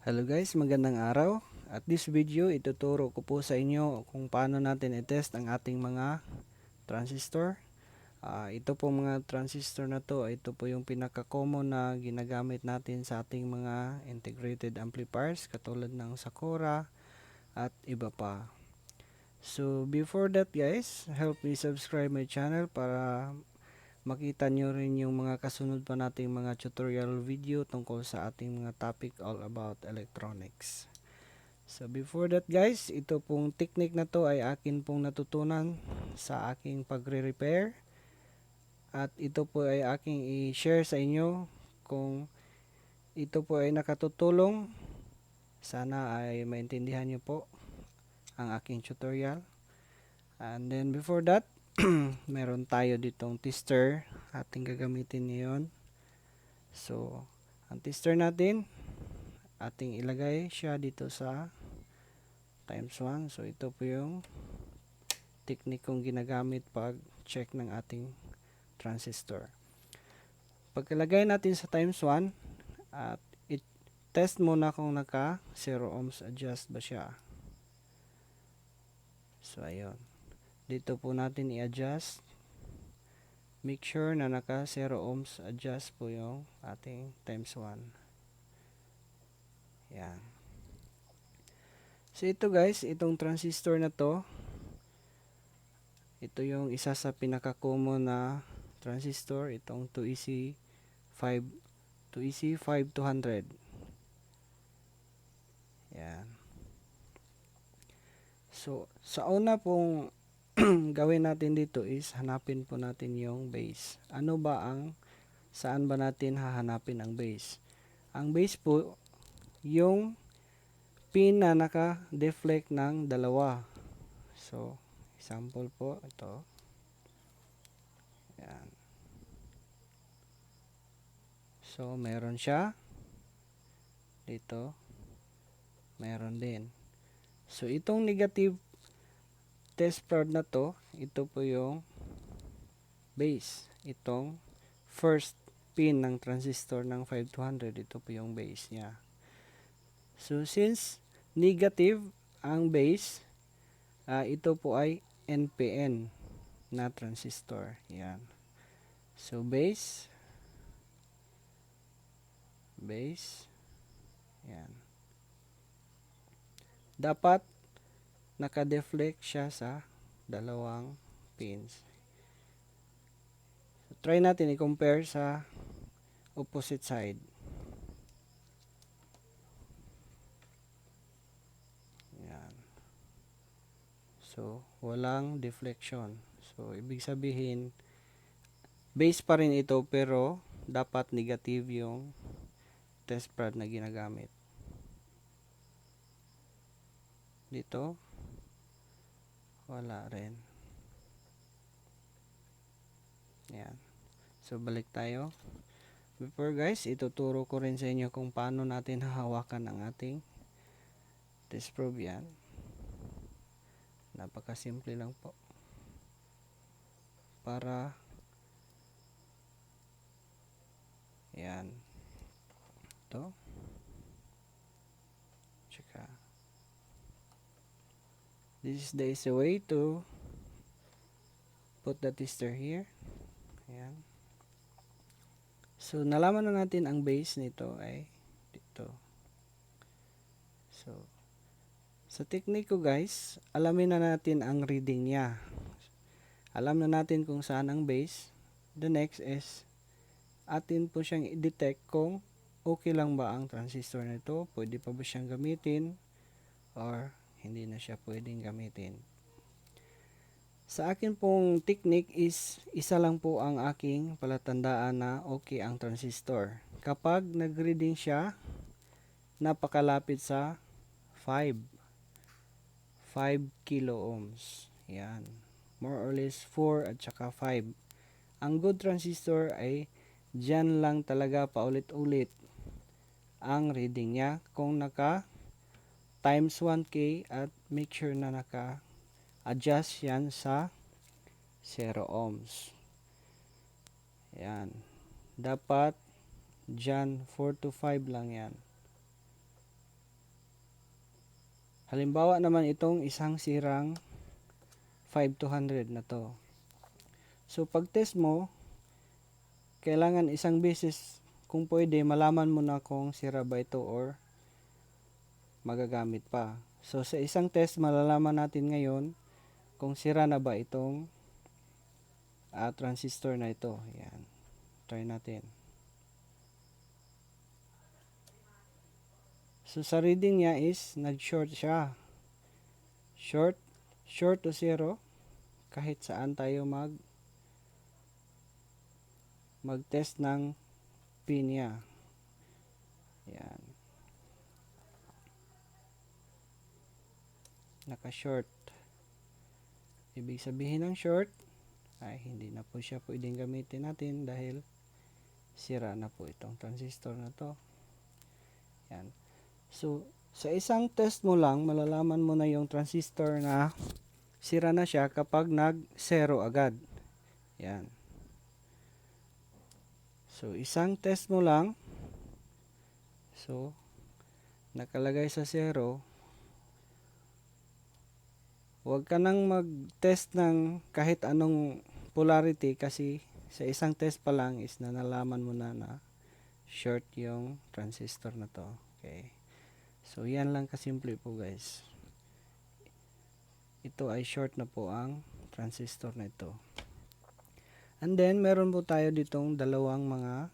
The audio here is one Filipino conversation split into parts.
Hello guys, magandang araw. At this video, ituturo ko po sa inyo kung paano natin i-test ang ating mga transistor. Ito po mga transistor na to, ito po yung pinaka-common na ginagamit natin sa ating mga integrated amplifiers katulad ng Sakura at iba pa. So before that guys, help me subscribe my channel para makita nyo rin yung mga kasunod pa nating mga tutorial video tungkol sa ating mga topic all about electronics. So before that guys, ito pong technique na to ay akin pong natutunan sa aking pagre-repair. At ito po ay aking i-share sa inyo kung ito po ay nakatutulong. Sana ay maintindihan nyo po ang aking tutorial. And then before that, meron tayo ditong tester. Ating gagamitin ngayon. So, ang tester natin, ating ilagay siya dito sa times 1. So, ito po yung technique kong ginagamit pag check ng ating transistor. Pagkalagay natin sa times 1, at i-test muna kung naka 0 ohms adjust ba siya. So, ayun. Dito po natin i-adjust. Make sure na naka 0 ohms adjust po yung ating times 1. Yan. So, ito guys, itong transistor na to, ito yung isa sa pinaka-common na transistor, itong 2EC5200. Yan. So, sa una pong gawin natin dito is hanapin po natin yung base. Saan ba natin hahanapin ang base? Ang base po, yung pin na naka-deflect ng dalawa. So, example po, ito. Yan. So, meron siya. Dito, meron din. So, itong negative test prod na to, ito po yung base. Itong first pin ng transistor ng 5200, ito po yung base niya. So, since negative ang base, ito po ay NPN na transistor. Yan. So, base. Yan. Dapat naka-deflect siya sa dalawang pins. So, try natin i-compare sa opposite side. Yan. So, walang deflection. So, ibig sabihin, base pa rin ito pero dapat negative yung test prod na ginagamit. Dito, wala rin. Yan. So, balik tayo. Before guys, ituturo ko rin sa inyo kung paano natin hahawakan ang ating test probe. Yan. Napakasimple lang po. Para yan. Ito. Tsaka this is the easy way to put the tester here. Ayan. So, nalaman na natin ang base nito ay dito. So, sa technique ko guys, alamin na natin ang reading niya. Alam na natin kung saan ang base. The next is, atin po siyang i-detect kung okay lang ba ang transistor nito. Pwede pa ba siyang gamitin or hindi na siya pwedeng gamitin. Sa akin pong technique is isa lang po ang aking palatandaan na okay ang transistor. Kapag nag-reading siya, napakalapit sa 5 kilo ohms. Yan. More or less 4 at saka 5. Ang good transistor ay dyan lang talaga paulit-ulit ang reading niya kung naka times 1K at make sure na naka adjust yan sa 0 ohms. Yan. Dapat dyan 4 to 5 lang yan. Halimbawa naman itong isang sirang 5200 na to. So pag test mo, kailangan isang beses kung pwede malaman mo na kung sira ba ito or magagamit pa. So sa isang test malalaman natin ngayon kung sira na ba itong transistor na ito. Yan. Try natin. So sa reading niya is nag-short siya. Short to zero kahit saan tayo mag-test ng pin niya. Yan. Naka-short. Ibig sabihin ng short ay hindi na po siya pwedeng gamitin natin dahil sira na po itong transistor na to. Yan. So, sa isang test mo lang, malalaman mo na yung transistor na sira na siya kapag nag-zero agad. Yan. So, isang test mo lang. So, nakalagay sa 0. Huwag ka nang mag-test ng kahit anong polarity kasi sa isang test pa lang is nalaman mo na short yung transistor na to. Okay. So, yan lang kasimple po guys. Ito ay short na po ang transistor na ito. And then, meron po tayo ditong dalawang mga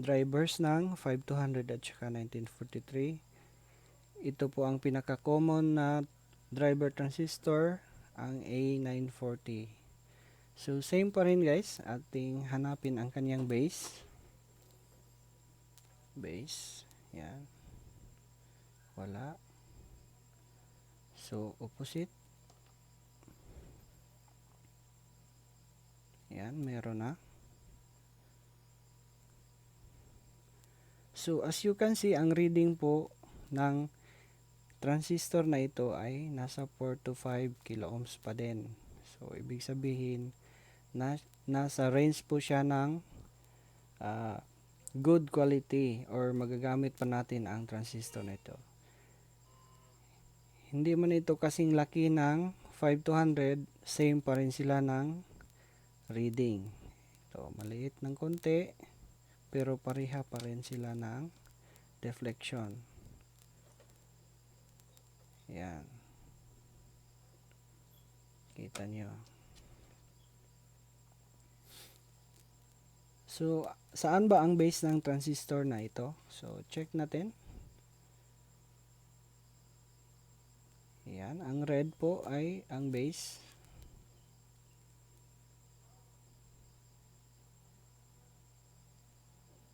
drivers ng 5200 at saka 1943. Ito po ang pinaka-common na driver transistor, ang A940. So, same pa rin guys. Ating hanapin ang kanyang base. Base. Yan. Wala. So, opposite. Yan, meron na. So, as you can see, ang reading po ng transistor na ito ay nasa 4 to 5 kilo ohms pa din. So, ibig sabihin, nasa range po siya ng good quality or magagamit pa natin ang transistor na ito. Hindi man ito kasing laki ng 5200, same pa rin sila ng reading. Ito, maliit ng konti, pero pareha pa rin sila ng deflection. Yan. Kita nyo. So, saan ba ang base ng transistor na ito? So, check natin. Yan, ang red po ay ang base.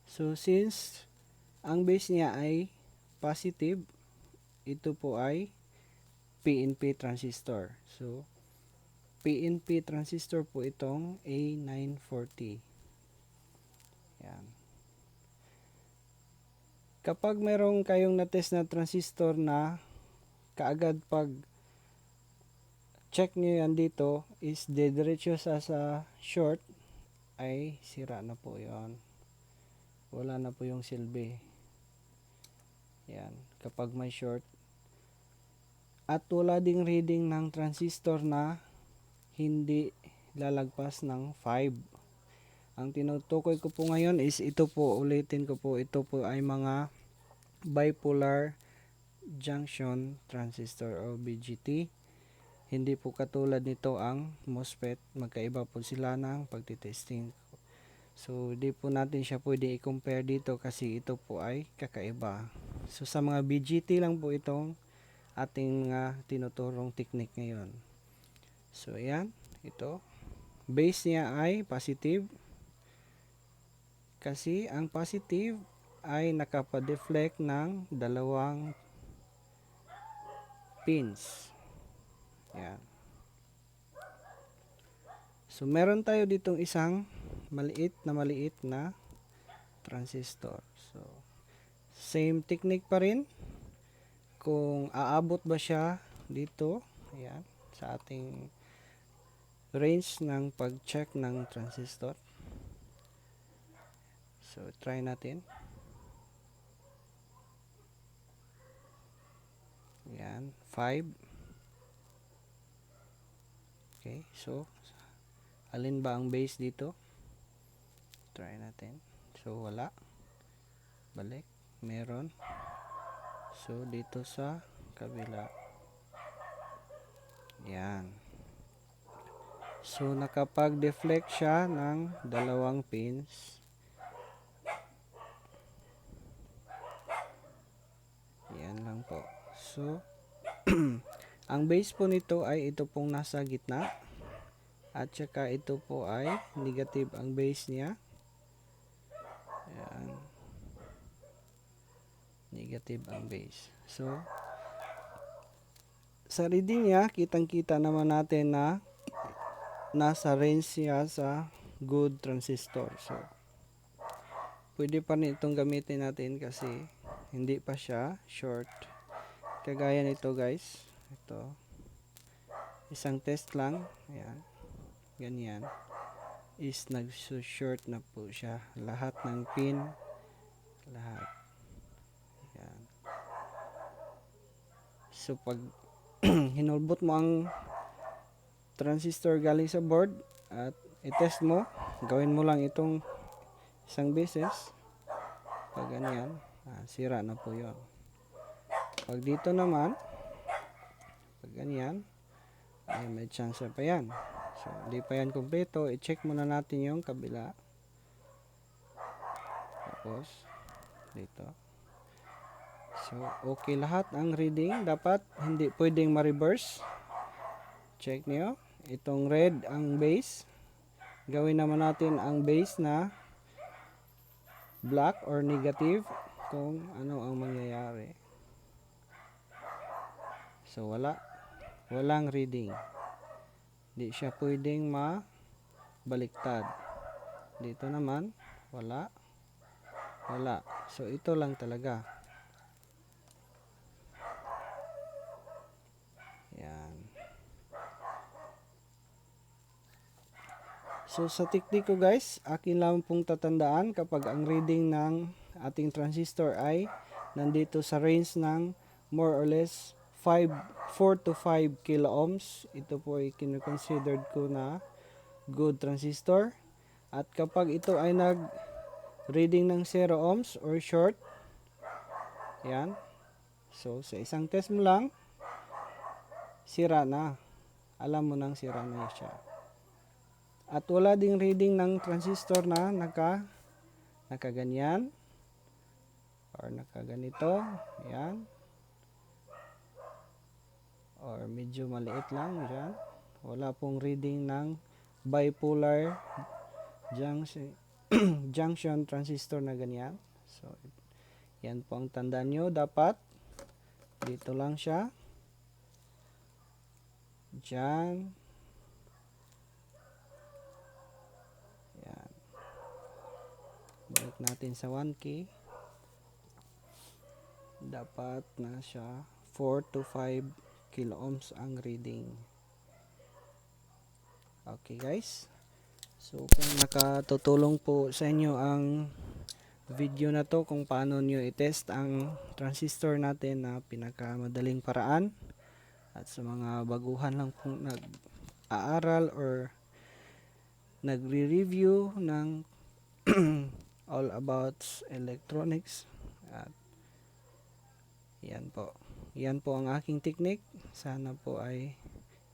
So, since ang base niya ay positive, ito po ay PNP transistor. So, PNP transistor po itong A940. Yan. Kapag merong kayong na-test na transistor na kaagad pag check nyo yan dito is dediretso sa short, ay sira na po yon. Wala na po yung silbi. Yan. Kapag may short. At wala ding reading ng transistor na hindi lalagpas ng 5. Ang tinutukoy ko po ngayon is ito po, ulitin ko po, ito po ay mga bipolar junction transistor o BJT. Hindi po katulad nito ang MOSFET, magkaiba po sila ng pagtitesting. So, di po natin siya pwede i-compare dito kasi ito po ay kakaiba. So, sa mga BJT lang po itong ating tinuturong technique ngayon. So, ayan, ito. Base niya ay positive. Kasi ang positive ay nakapa-deflect ng dalawang pins. Ayan. So, meron tayo ditong isang maliit na transistor. So, same technique pa rin. Kung aabot ba siya dito, ayan, sa ating range ng pag-check ng transistor. So, try natin. Yan, 5. Okay, so alin ba ang base dito? Try natin. So wala. Balik. Meron. So dito sa kabila. Yan. So nakapag-deflect siya ng dalawang pins. Yan lang po. So ang base po nito ay ito pong nasa gitna. At saka ito po ay negative ang base niya. Ayan. Negative ang base. So, sa reading niya, kitang-kita naman natin na nasa range siya sa good transistor. So, pwede pa rin itong gamitin natin kasi hindi pa siya short. Kagaya nito guys. Ito. Isang test lang. Ayan. Ganyan. Is nag-short na po siya. Lahat ng pin. Lahat. Ayan. So, pag hinulbot mo ang transistor galing sa board at i-test mo, gawin mo lang itong isang beses. Pag ganyan, sira na po yun. Pag dito naman, pag ganyan, ay may chance pa yan. So, hindi pa yan kompleto. I-check muna natin yung kabila. Tapos, dito. So, okay lahat ang reading. Dapat hindi pwedeng ma-reverse. Check nyo. Itong red ang base. Gawin naman natin ang base na black or negative kung ano ang mangyayari. So, walang reading. Hindi siya pwedeng mabaliktad. Dito naman, wala. So, ito lang talaga. Yan. So, sa technique ko guys, akin lang pong tatandaan kapag ang reading ng ating transistor ay nandito sa range ng more or less 4 to 5 kilo ohms. Ito po ay kinoconsidered ko na good transistor. At kapag ito ay nag-reading ng 0 ohms or short, yan. So, sa isang test mo lang, sira na. Alam mo nang sira na siya. At wala ding reading ng transistor na nakaganyan or nakaganito. Yan. Or medyo maliit lang dyan. Wala pong reading ng bipolar junction transistor na ganyan. So, yan po ang tandaan nyo. Dapat dito lang siya. Dyan. Yan. Balik natin sa 1K. Dapat na siya 4 to 5 kilo ohms ang reading. Okay guys. So kung nakatutulong po sa inyo ang video na to kung paano nyo i-test ang transistor natin na pinakamadaling paraan, at sa mga baguhan lang pong nag-aaral or nagre-review ng all about electronics, at yan po ang aking technique. Sana po ay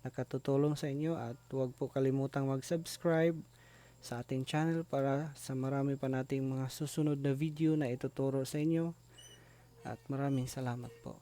nakatutulong sa inyo, at huwag po kalimutang mag-subscribe sa ating channel para sa marami pa nating mga susunod na video na ituturo sa inyo. At maraming salamat po.